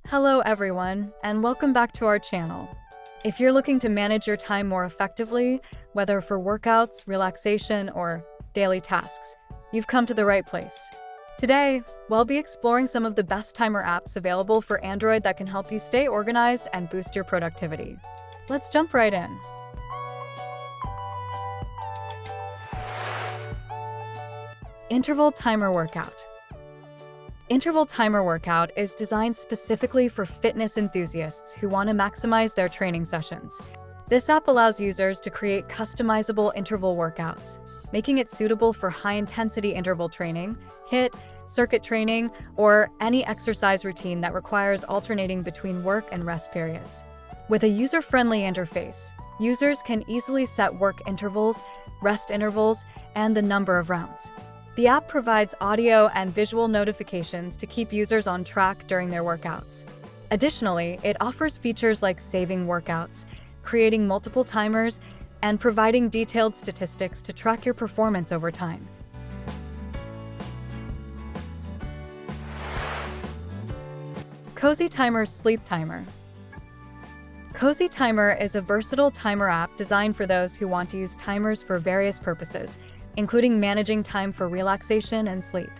Hello everyone, and welcome back to our channel. If you're looking to manage your time more effectively, whether for workouts, relaxation, or daily tasks, you've come to the right place. Today, we'll be exploring some of the best timer apps available for Android that can help you stay organized and boost your productivity. Let's jump right in. Interval Timer Workout. Interval Timer Workout is designed specifically for fitness enthusiasts who want to maximize their training sessions. This app allows users to create customizable interval workouts, making it suitable for high-intensity interval training, HIIT, circuit training, or any exercise routine that requires alternating between work and rest periods. With a user-friendly interface, users can easily set work intervals, rest intervals, and the number of rounds. The app provides audio and visual notifications to keep users on track during their workouts. Additionally, it offers features like saving workouts, creating multiple timers, and providing detailed statistics to track your performance over time. Cozy Timer Sleep Timer. Cozy Timer is a versatile timer app designed for those who want to use timers for various purposes, including managing time for relaxation and sleep.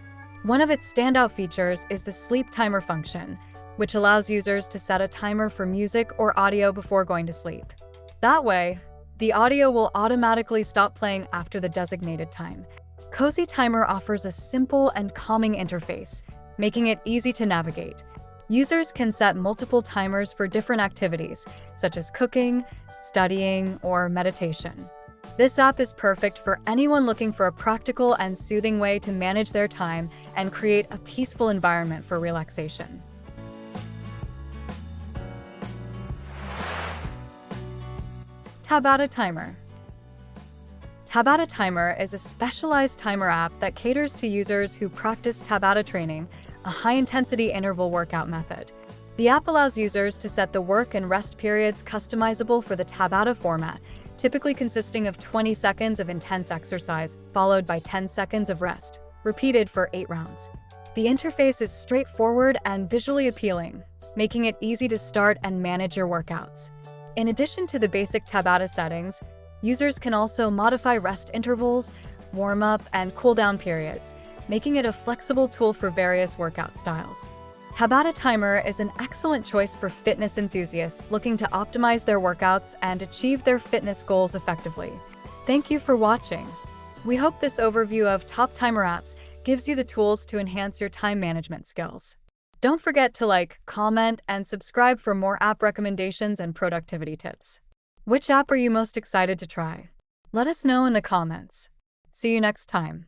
One of its standout features is the sleep timer function, which allows users to set a timer for music or audio before going to sleep. That way, the audio will automatically stop playing after the designated time. Cozy Timer offers a simple and calming interface, making it easy to navigate. Users can set multiple timers for different activities, such as cooking, studying, or meditation. This app is perfect for anyone looking for a practical and soothing way to manage their time and create a peaceful environment for relaxation. Tabata Timer. Tabata Timer is a specialized timer app that caters to users who practice Tabata training, a high-intensity interval workout method. The app allows users to set the work and rest periods customizable for the Tabata format, typically consisting of 20 seconds of intense exercise, followed by 10 seconds of rest, repeated for 8 rounds. The interface is straightforward and visually appealing, making it easy to start and manage your workouts. In addition to the basic Tabata settings, users can also modify rest intervals, warm-up, and cool-down periods, making it a flexible tool for various workout styles. Tabata Timer is an excellent choice for fitness enthusiasts looking to optimize their workouts and achieve their fitness goals effectively. Thank you for watching. We hope this overview of top timer apps gives you the tools to enhance your time management skills. Don't forget to like, comment, and subscribe for more app recommendations and productivity tips. Which app are you most excited to try? Let us know in the comments. See you next time.